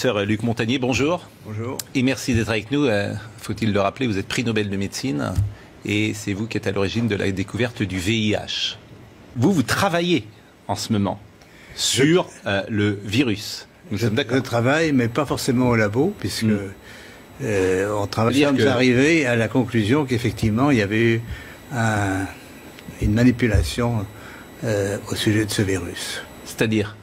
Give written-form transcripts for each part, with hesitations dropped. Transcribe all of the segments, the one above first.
Professeur Luc Montagnier, bonjour. Bonjour. Et merci d'être avec nous. Faut-il le rappeler, vous êtes prix Nobel de médecine et c'est vous qui êtes à l'origine de la découverte du VIH. Vous travaillez en ce moment sur le virus. Nous sommes d'accord. Je travaille, mais pas forcément au labo, puisque on travaille. Nous sommes arrivés à la conclusion qu'effectivement, il y avait eu une manipulation au sujet de ce virus. C'est-à-dire ?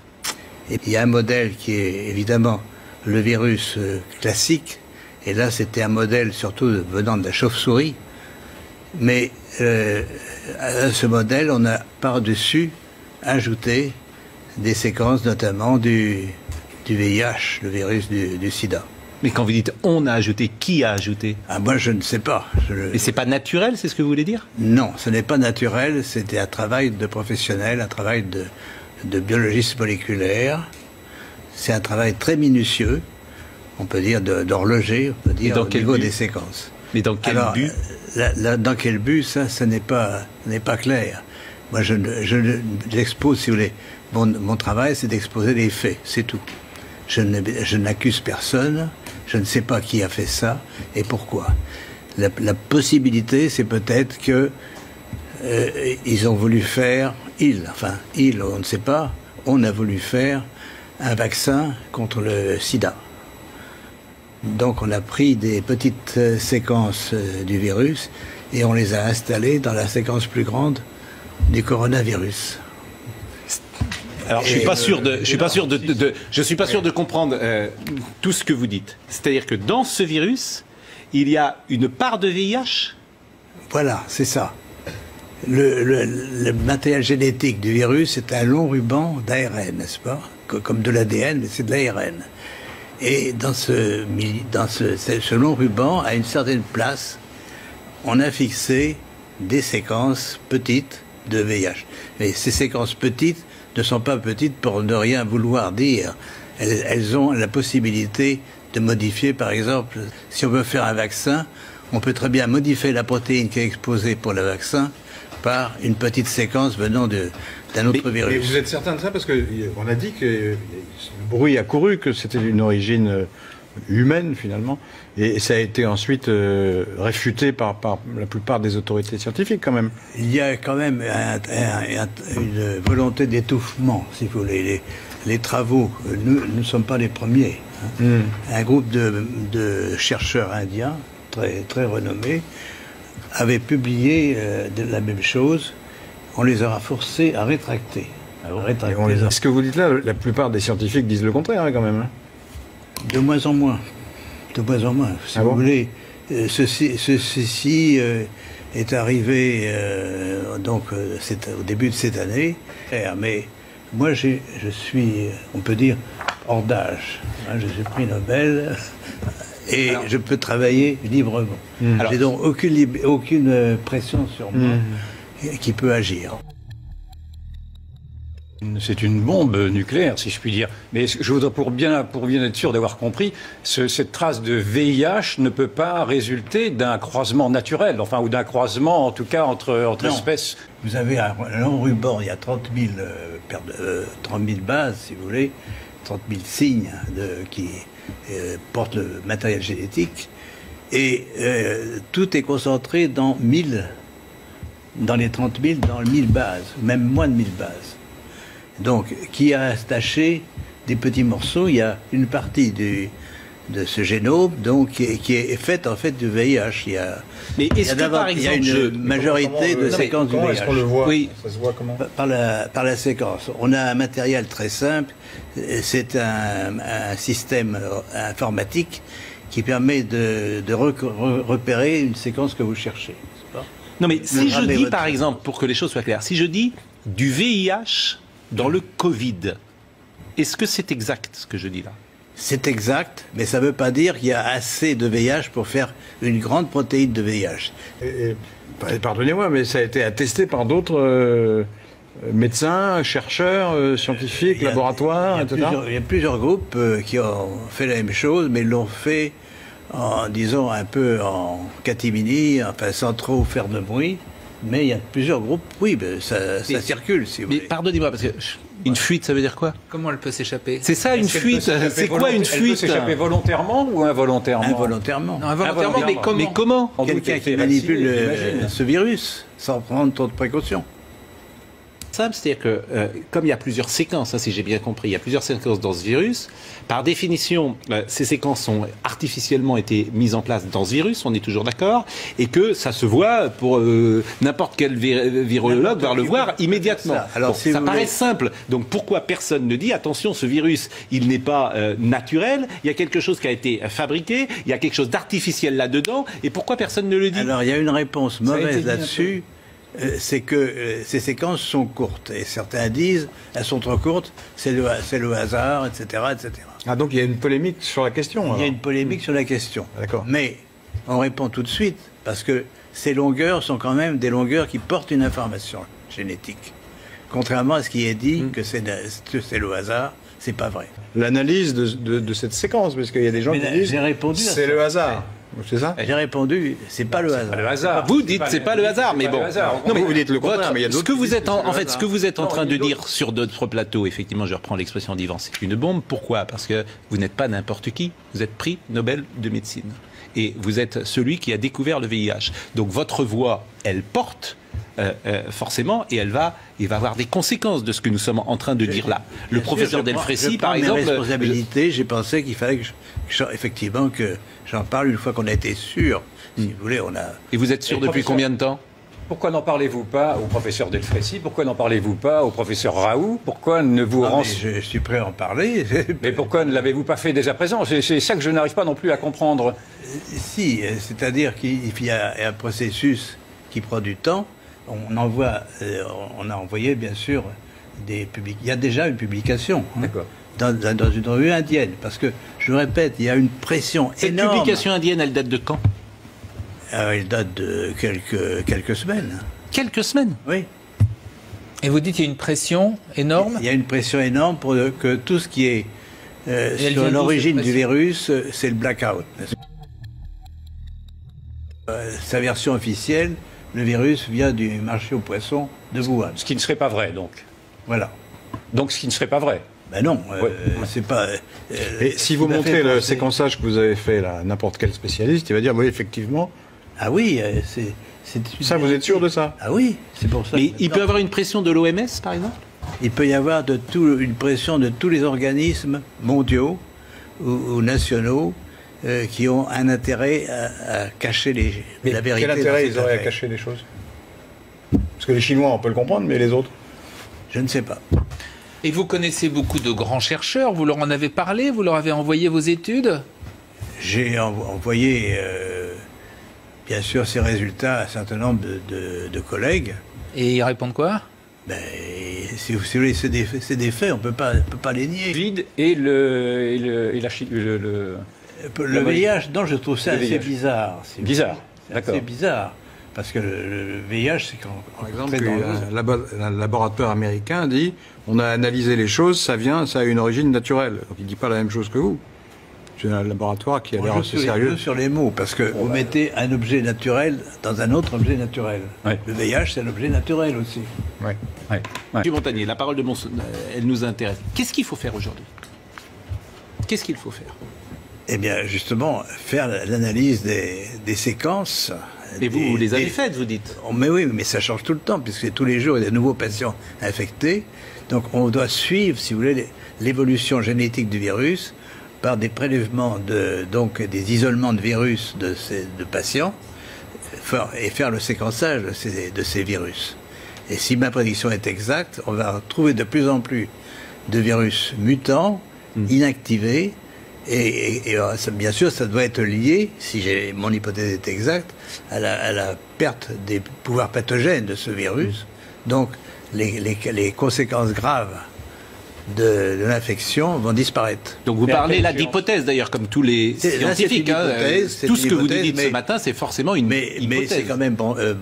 Il y a un modèle qui est évidemment le virus classique, et là c'était un modèle surtout venant de la chauve-souris, mais à ce modèle on a par-dessus ajouté des séquences notamment du VIH, le virus du sida. Mais quand vous dites on a ajouté, qui a ajouté? Moi je ne sais pas. Et c'est pas naturel, c'est ce que vous voulez dire? Non, ce n'est pas naturel, c'était un travail de professionnel, un travail de biologiste moléculaire. C'est un travail très minutieux, on peut dire d'horloger, on peut dire au niveau des séquences. Mais dans quel but? Dans quel but, ça n'est pas clair. Moi, j'expose, si vous voulez, mon travail, c'est d'exposer les faits, c'est tout. Je n'accuse personne, je ne sais pas qui a fait ça et pourquoi. La possibilité, c'est peut-être que ils ont voulu faire, on ne sait pas, on a voulu faire un vaccin contre le sida. Donc on a pris des petites séquences du virus et on les a installées dans la séquence plus grande du coronavirus. Alors je suis pas sûr de comprendre tout ce que vous dites. C'est-à-dire que dans ce virus, il y a une part de VIH? Voilà, c'est ça. Le matériel génétique du virus est un long ruban d'ARN, n'est-ce pas? Comme de l'ADN, mais c'est de l'ARN. Et dans ce long ruban, à une certaine place, on a fixé des séquences petites de VIH. Mais ces séquences petites ne sont pas petites pour ne rien vouloir dire. Elles ont la possibilité de modifier, par exemple, si on veut faire un vaccin, on peut très bien modifier la protéine qui est exposée pour le vaccin par une petite séquence venant d'un autre virus. Mais vous êtes certain de ça? Parce qu'on a dit que le bruit a couru, que c'était d'une origine humaine finalement, et ça a été ensuite réfuté par la plupart des autorités scientifiques quand même. Il y a quand même une volonté d'étouffement, si vous voulez. Les travaux, nous ne sommes pas les premiers. Un groupe de chercheurs indiens, très, très renommés, avait publié la même chose. On les aura forcés à rétracter. Ce que vous dites là, la plupart des scientifiques disent le contraire quand même. De moins en moins. De moins en moins. Si vous voulez, ceci est arrivé au début de cette année. Mais moi, je suis, on peut dire, hors d'âge. Je suis prix Nobel. Et je peux travailler librement. J'ai donc aucune pression sur moi qui peut agir. C'est une bombe nucléaire, si je puis dire. Mais je voudrais, pour bien être sûr d'avoir compris, cette trace de VIH ne peut pas résulter d'un croisement naturel, ou d'un croisement, en tout cas, entre espèces. Vous avez un long ruban, il y a 30 000 bases, si vous voulez, 30 000 signes qui portent le matériel génétique, et tout est concentré dans les 30 000, dans 1000 bases, même moins de 1000 bases. Donc, qui a attaché des petits morceaux, il y a une partie de ce génome donc, qui est faite en fait du VIH. Il y a une majorité de séquences du VIH. Est-ce qu'on le voit? Oui, ça se voit comment? par la séquence. On a un matériel très simple, c'est un système informatique qui permet de repérer une séquence que vous cherchez. Non mais si je dis par exemple, pour que les choses soient claires, si je dis du VIH dans le Covid, est-ce que c'est exact ce que je dis là? C'est exact, mais ça ne veut pas dire qu'il y a assez de VIH pour faire une grande protéine de VIH. Pardonnez-moi, mais ça a été attesté par d'autres médecins, chercheurs, scientifiques, laboratoires, etc. Il y a plusieurs groupes qui ont fait la même chose, mais l'ont fait disons un peu en catimini, enfin sans trop faire de bruit. Mais il y a plusieurs groupes, oui, ben, ça circule, si vous Mais voulez. pardonnez-moi, parce que une fuite, ça veut dire quoi? Comment elle peut s'échapper? C'est ça, une Est-ce qu'elle peut fuite. s'échapper C'est quoi une Elle peut fuite? s'échapper volontairement ou involontairement? Involontairement. Non, involontairement, mais comment? Mais comment? Sans doute Quelqu'un elle qui fait manipule vacciner, j'imagine. ce virus sans prendre trop de précautions. Simple, c'est-à-dire que comme il y a plusieurs séquences, si j'ai bien compris, il y a plusieurs séquences dans ce virus, par définition, ces séquences ont artificiellement été mises en place dans ce virus, on est toujours d'accord, et que ça se voit pour n'importe quel virologue va le voir immédiatement. Ça. Alors, Bon, si ça vous paraît voulez- simple, donc pourquoi personne ne dit, attention, ce virus, il n'est pas naturel, il y a quelque chose qui a été fabriqué, il y a quelque chose d'artificiel là-dedans, et pourquoi personne ne le dit? Alors, il y a une réponse a été mauvaise dit là-dessus, c'est que ces séquences sont courtes. Et certains disent, elles sont trop courtes, c'est le hasard, etc., etc. Ah, donc il y a une polémique sur la question. Il y a alors. une polémique sur la question. D'accord. Mais on répond tout de suite, parce que ces longueurs sont quand même des longueurs qui portent une information génétique. Contrairement à ce qui est dit, que c'est le hasard, c'est pas vrai. L'analyse de cette séquence, parce qu'il y a des gens Mais qui disent j'ai répondu à c'est ça. le hasard. C'est ça? J'ai répondu, c'est pas le hasard. Le hasard. Vous dites c'est pas le hasard, mais bon. Non, mais vous dites le contraire, mais il y a ce d'autres que qui vous disent êtes que c'est en le fait, hasard. ce que vous êtes en Non, train il y a de dire d'autres. sur d'autres plateaux, effectivement, je reprends l'expression d'Yvan, c'est une bombe. Pourquoi? Parce que vous n'êtes pas n'importe qui. Vous êtes prix Nobel de médecine. Et vous êtes celui qui a découvert le VIH. Donc votre voix, elle porte forcément, et il va avoir des conséquences de ce que nous sommes en train de dire là. Le Bien professeur sûr, je Delfrécy, prends par mes exemple, responsabilités, j'ai pensé qu'il fallait effectivement que j'en parle une fois qu'on a été sûr. Si vous voulez, on a. et vous êtes sûr Et depuis professeur- combien de temps? Pourquoi n'en parlez-vous pas au professeur Delfrécy? Pourquoi n'en parlez-vous pas au professeur Raoult? Pourquoi ne vous Ah, mais renseignez... je suis prêt à en parler. Mais pourquoi ne l'avez-vous pas fait dès à présent? C'est ça que je n'arrive pas non plus à comprendre. Si, c'est-à-dire qu'il y a un processus qui prend du temps. On a envoyé bien sûr des publications. Il y a déjà une publication. hein, D'accord. dans une revue indienne. Parce que, je le répète, il y a une pression Cette énorme. publication indienne, elle date de quand? Elle date de quelques semaines. Quelques semaines. Oui. Et vous dites qu'il y a une pression énorme? Il y a une pression énorme pour que tout ce qui est elle vient sur d'où, l'origine cette du pression virus, c'est le blackout. n'est-ce pas sa version officielle, le virus vient du marché aux poissons de Wuhan. Ce qui ne serait pas vrai, donc. Voilà. Donc ce qui ne serait pas vrai. Ben non, Ouais. c'est pas. Et si vous il m'a montrez fait le penser- séquençage que vous avez fait là, à n'importe quel spécialiste, il va dire oui, effectivement. Ah oui, c'est. Ça, vous êtes sûr de ça? Ah oui, c'est pour ça. Mais que il peut maintenant, avoir une pression de l'OMS, par exemple? il peut y avoir une pression de tous les organismes mondiaux ou nationaux qui ont un intérêt à cacher la vérité. Quel dans intérêt cette ils auraient à affaire. cacher les choses? Parce que les Chinois, on peut le comprendre, mais les autres? Je ne sais pas. Et vous connaissez beaucoup de grands chercheurs, vous leur en avez parlé, vous leur avez envoyé vos études? J'ai envoyé, bien sûr, ces résultats à un certain nombre de collègues. Et ils répondent quoi? Ben, si vous voulez, c'est des faits, on peut pas les nier. Vide et le Le VIH, non, je trouve ça Le assez VIH. bizarre. Bizarre, C'est d'accord. assez bizarre. Parce que le VIH, c'est quand. Par exemple, très dangereux. un laboratoire américain dit on a analysé les choses, ça a une origine naturelle. Donc il ne dit pas la même chose que vous. C'est un laboratoire qui a On l'air joue assez sur les- sérieux. sur les mots, parce que vous mettez un objet naturel dans un autre objet naturel. Ouais. Le VIH, c'est un objet naturel aussi. Ouais. Ouais. Monsieur Montagnier, la parole de elle nous intéresse. Qu'est-ce qu'il faut faire aujourd'hui? Qu'est-ce qu'il faut faire? Eh bien, justement, faire l'analyse des séquences. Et vous les avez des- faites, vous dites? Oh, mais oui, mais ça change tout le temps, puisque tous les jours, il y a de nouveaux patients infectés. Donc, on doit suivre, si vous voulez, l'évolution génétique du virus par des prélèvements, donc des isolements de virus de patients, et faire le séquençage de ces virus. Et si ma prédiction est exacte, on va trouver de plus en plus de virus mutants, inactivés, et bien sûr, ça doit être lié, si mon hypothèse est exacte, à la perte des pouvoirs pathogènes de ce virus. Donc, les conséquences graves de l'infection vont disparaître. Donc vous Mais parlez là attention. d'hypothèse d'ailleurs, comme tous les Là, c'est scientifiques. une hein. hypothèse, c'est Tout une ce que vous nous hypothèse, dites ce mais- matin, c'est forcément une Mais hypothèse. c'est quand même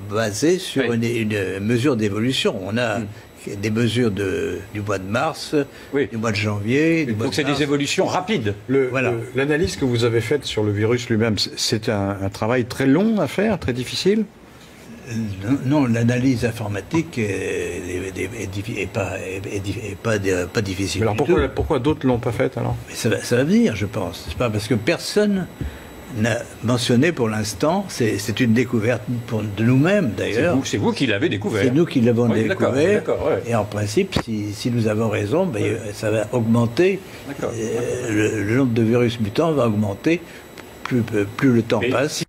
basé sur Oui. une mesure d'évolution. On a des mesures du mois de mars, Oui. du mois de janvier, du mois Donc de c'est mars. des évolutions rapides. Voilà. L'analyse que vous avez faite sur le virus lui-même, c'est un travail très long à faire, très difficile? Non, l'analyse informatique est pas difficile. Mais alors du tout. pourquoi d'autres l'ont pas faite alors? Mais ça va venir, je pense. C'est pas parce que personne n'a mentionné pour l'instant. C'est une découverte de nous-mêmes d'ailleurs. C'est vous qui l'avez découvert. C'est nous qui l'avons Oui, découvert. d'accord, ouais. Et en principe, si nous avons raison, ça va augmenter. D'accord. Le nombre de virus mutants va augmenter plus le temps Mais passe.